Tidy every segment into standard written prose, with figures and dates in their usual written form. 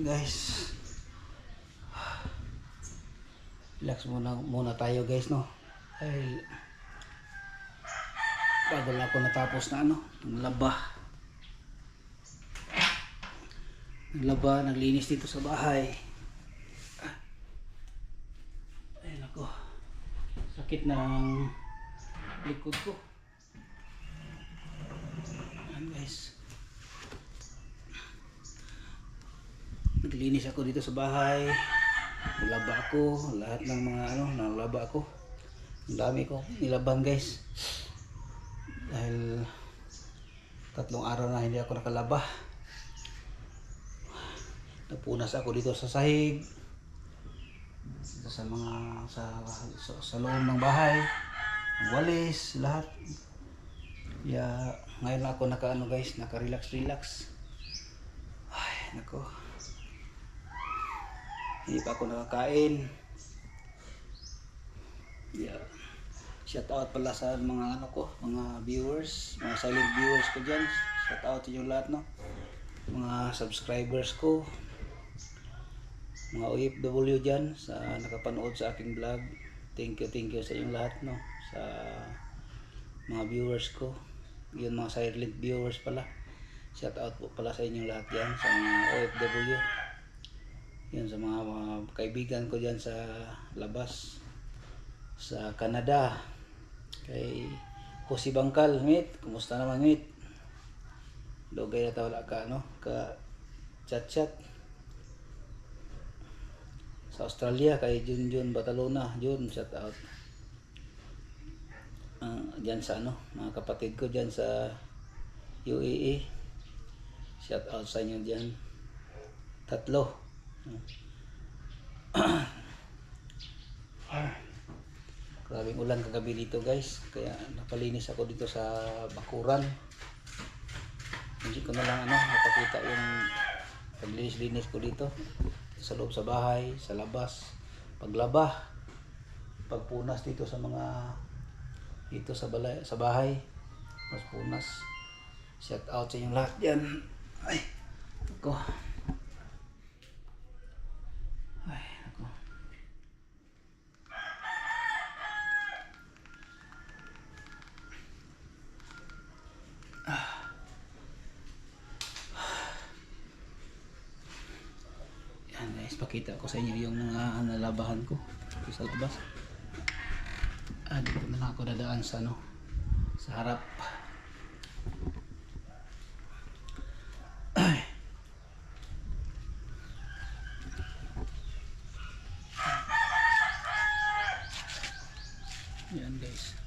Guys, relax muna tayo guys, no? Dahil bago lang ako natapos na naglinis dito sa bahay. Ayun ako, sakit ng likod ko. Ayan guys, naglinis ako dito sa bahay. Nilaba ako, lahat ng mga nalaba ako. Ang dami ko nilaban guys. Dahil 3 araw na hindi ako nakalaba. Napunas ako dito sa sahig. Dito sa mga sa loob ng bahay. Ang walis, lahat. Ngayon lang ako naka-relax. Ay, nako. Hindi pa ako nakakain. Shout out pala sa mga mga viewers, mga silent viewers ko dyan. Shout out sa inyo lahat, no? Mga subscribers ko, mga OFW dyan sa nakapanood sa aking vlog. Thank you sa inyong lahat, no? Sa mga viewers ko. Yun, mga silent viewers pala. Shout out po pala sa inyong lahat dyan, sa mga OFW. Yun, sa mga kaibigan ko dyan sa labas, sa Canada, kay Jose Bangkal, mate. Kumusta naman, mate? Lugay na wala ka, no? Ka chat. Sa Australia, kay Junjun Batalona, Jun, shout out. Dyan sa mga kapatid ko dyan sa UAE, shout out sa inyo dyan. 3. Grabing ulan kagabi dito guys, kaya napalinis ako dito sa bakuran. Hindi ko na lang napakita yung paglinis ko dito sa loob sa bahay, sa labas, paglaba, pagpunas dito sa mga dito sa bahay, mas punas. Shout out sa inyong lahat diyan. Ay, ako. Yan guys, pakita ko sa inyo yung mga nalabahan ko sa labas. Dito na ako dadaan sa sa harap. Yan guys.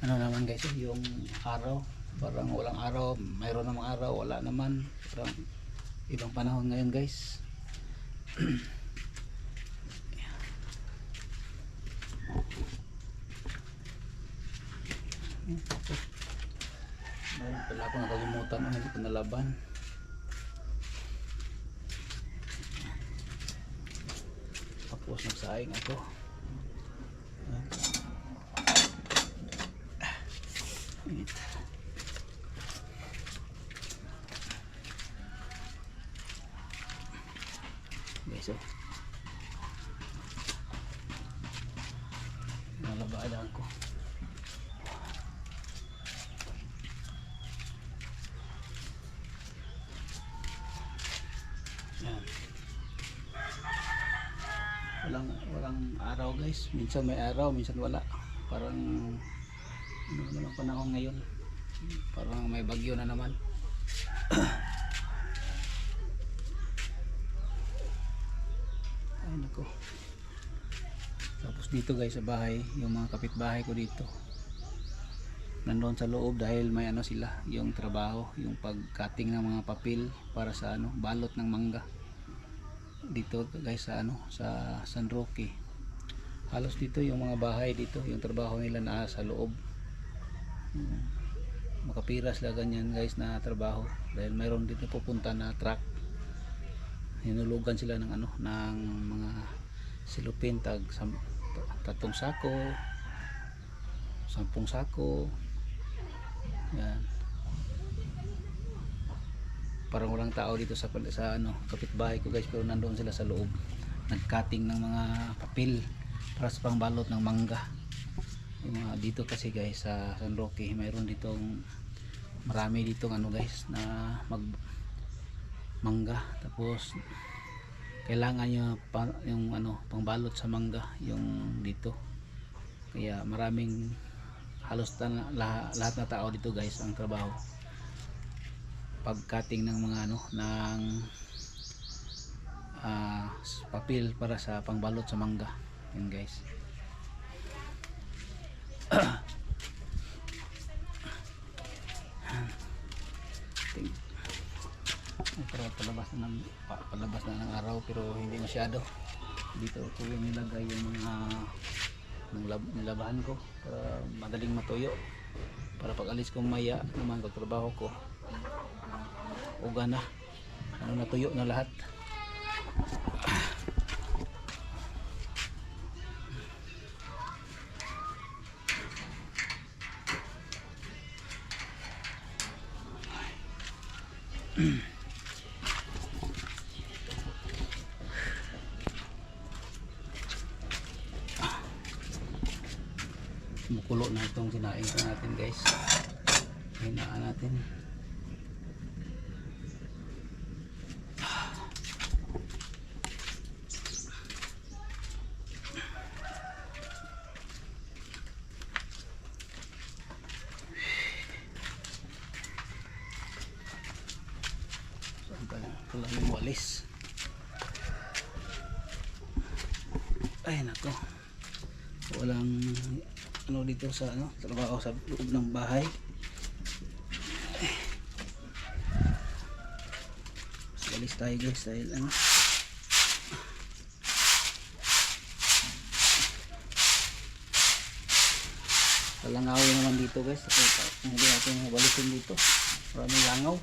Naman guys, yung araw, parang walang araw, mayroon namang araw, wala naman. Parang ibang panahon ngayon guys. Wala ako nakalimutan ang hindi ko nalaban. Tapos nagsaing ako. Guys, nalabaan ko. Yan. Walang araw guys, minsan may araw, minsan wala. Parang ano naman panahon ngayon, parang may bagyo na naman. Ay nako. Tapos dito guys sa bahay, yung mga kapitbahay ko dito nandoon sa loob dahil may sila, yung trabaho, yung pag-cutting ng mga papel para sa balot ng mangga dito guys sa sa San Roque. Halos dito yung mga bahay dito, yung trabaho nila na sa loob. Makapira sila ganyan guys na trabaho dahil mayroon dito pupunta na truck. Hinulugan sila ng ng mga silupin, 3 sako, 10 sako. Yan. parang walang tao dito sa ano kapitbahay ko guys, pero nandoon sila sa loob nag-cutting ng mga papel para sa pangbalot ng mangga. Yung mga dito kasi guys sa San Roque, mayroon ditong marami ditong ano guys na mag mangga, tapos kailangan yung ano pangbalot sa mangga yung dito, kaya maraming halos lahat na tao dito guys ang trabaho pag-cutting ng mga ano ng papel para sa pangbalot sa mangga. Yun guys. palabas na ng araw pero hindi masyado. Dito ko nilagay yung mga nilabahan ko para madaling matuyo, para pag alis kong maya naman pagtrabaho ko uga na ano, natuyo na lahat. Mukulo na itong kinain ko natin guys, hinaan natin. Wala yung walis. Ay nako, walang ano dito sa ano trabaho sa loob ng bahay. Walis tayo guys dahil ano talangawin naman dito guys, hindi natin walisin dito, maraming langaw.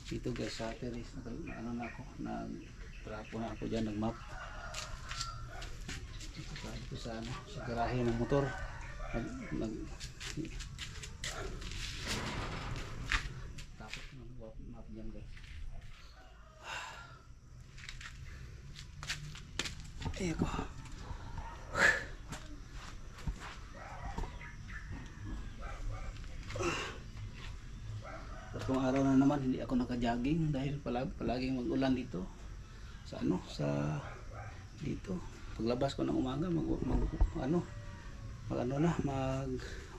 Dito guys sa terrace ano na ako, nagtrapo na ako dyan, nagmap dito sa ano sa garahe ng motor, tapos nag-map dyan guys. Ay ako, tatlong araw na naman hindi ako naka-jogging dahil palaging mag-ulan dito sa ano sa dito. Paglabas ko ng umaga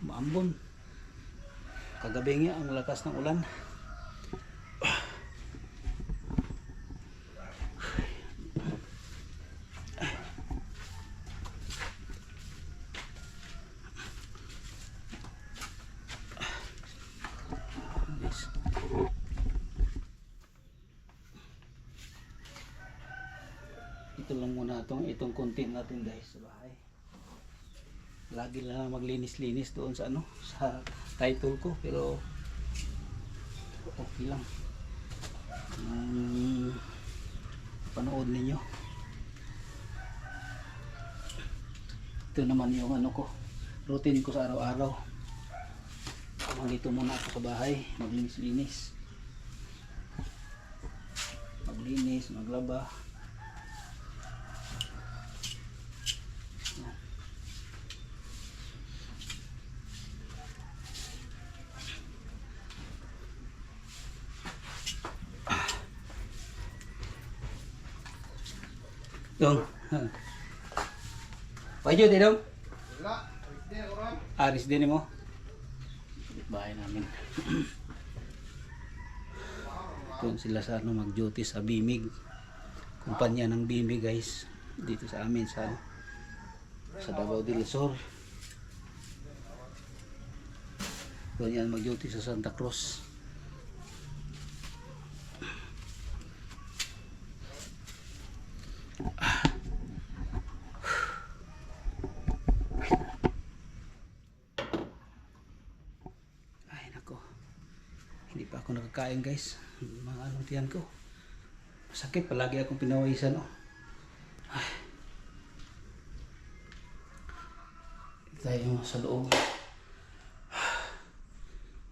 maambon. Kagabi nga ang lakas ng ulan. Ito lang muna itong content natin guys sa bahay. Lagi lang maglinis-linis doon sa ano sa title ko, pero okay lang. Panood ninyo. Ito naman yung ano ko, routine ko sa araw-araw. Dito muna ako sa bahay, maglinis-linis. Maglinis, maglaba. Dong. Payo din dong. Wala, Aris din oran. Aris din mo. Bahay namin. Doon sila sa ano mag-duty sa Bimig. Kumpanya ng Bimig guys. Dito sa amin sa sa Davao del Sur. Doon yan mag-duty sa Santa Cruz. Ay nako, hindi pa ako nakakain guys. Mga anong tiyan ko, masakit, palagi akong pinawisan. Ay. Tayo sa loob.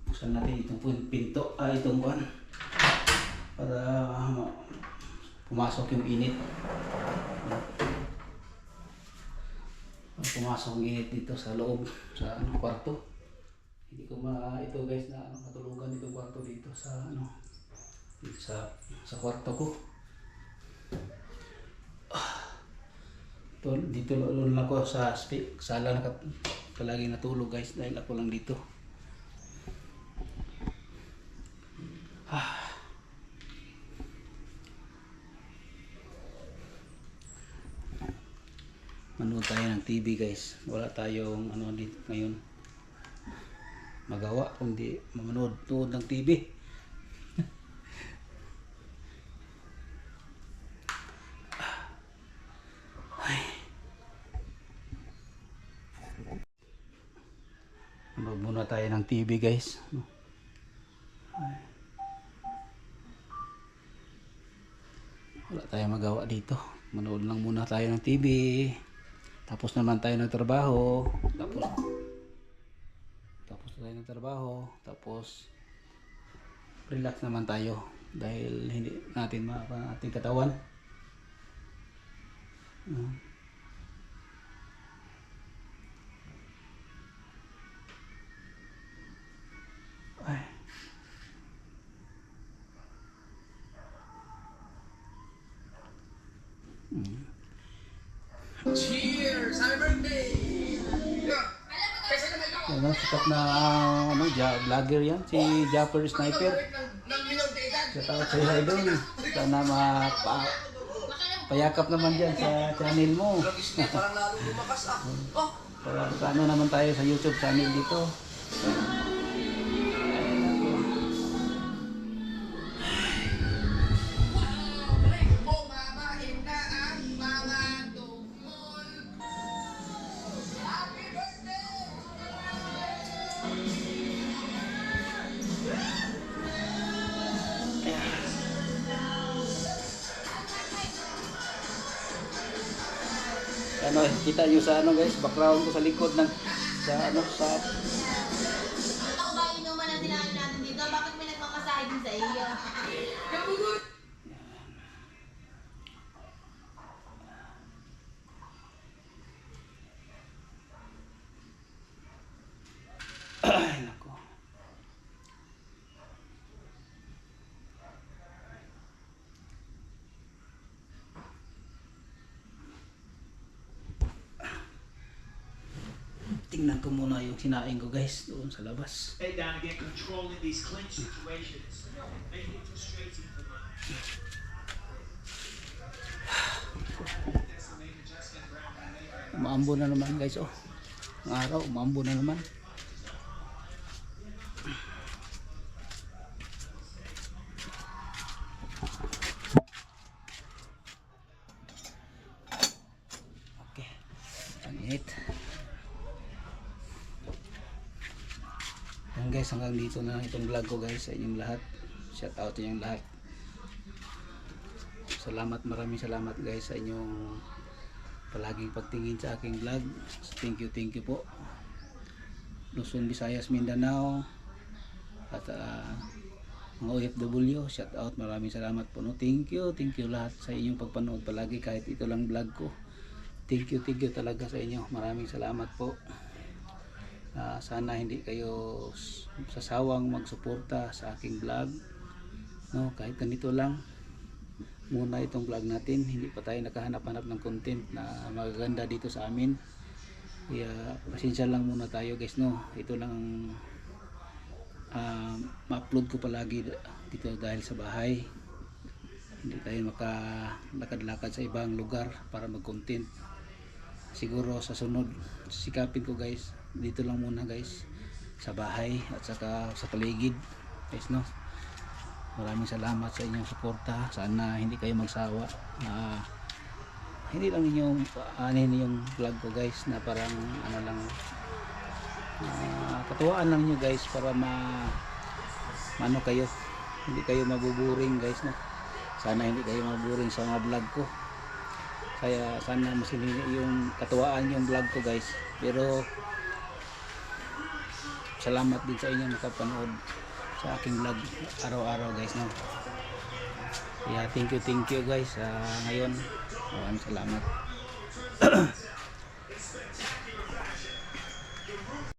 Buksan natin itong pinto, itong kuan, para pumasok yung init. Pumasok yung init dito sa loob, sa kwarto. Hindi ko ito guys na matulugan itong kwarto dito sa dito sa kwarto ko. Dito lang ako sa sala palagi natulog guys dahil ako lang dito. Manood tayo ng TV guys. Wala tayong dito ngayon magawa kundi manood ng TV. Manood muna tayo ng TV guys. Wala tayong magawa dito. Manood lang muna tayo ng TV. Tapos naman tayo ng trabaho. Tapos tayo ng trabaho. Tapos relax naman tayo. Dahil hindi natin ating katawan. Ay. Cheers! Happy birthday! Yan, sikat na vlogger yan, si Japper Sniper. Shout out sa iyo doon. Sana payakap naman dyan sa channel mo. Parang lalo lumakas Para ano naman tayo sa YouTube channel dito. Kita nyo sa guys, background ko sa likod ng sa Ano ba inuman ang dinahin natin dito? Bakit may nagmamasahe din sa iyo? ay nako. Tingnan ko muna yung sinaing ko guys doon sa labas. Head down and get control in these clinch situations. Make it frustrating for them. Umaambo na naman guys Ang araw, umaambo na naman. Okay. Ang init. Yan guys, hanggang dito na itong vlog ko guys sa inyong lahat. Shout out sa inyong lahat. Maraming salamat guys sa inyong palaging pagtingin sa aking vlog. Thank you po. Luzon, Visayas, Mindanao at mga OFW, shout out, maraming salamat po. Thank you lahat sa inyong pagpanood palagi kahit ito lang vlog ko. Thank you talaga sa inyo. Maraming salamat po. Sana hindi kayo sasawang magsuporta sa aking vlog. Kahit ganito lang muna itong vlog natin, hindi pa tayo nakahanap-hanap ng content na magaganda dito sa amin. Kaya pasensya lang muna tayo guys. Ito lang ma-upload ko palagi dito dahil sa bahay. Hindi tayo makalakad-lakad sa ibang lugar para mag-content. siguro sa sunod sikapin ko guys, dito lang muna guys sa bahay at saka sa paligid guys, no. Maraming salamat sa inyong suporta. Sana hindi kayo magsawa. Hindi lang ninyong anin yung vlog ko guys, na parang ano lang, katuwaan lang nyo guys, para ano kayo, hindi kayo mabuburing guys, no. Sana hindi kayo mabuburing sa mga vlog ko, kaya sana masinili yung katuwaan yung vlog ko guys. Pero salamat din sa inyo nakapanood sa aking vlog araw-araw guys, no. Yeah, thank you guys. Ngayon maraming salamat.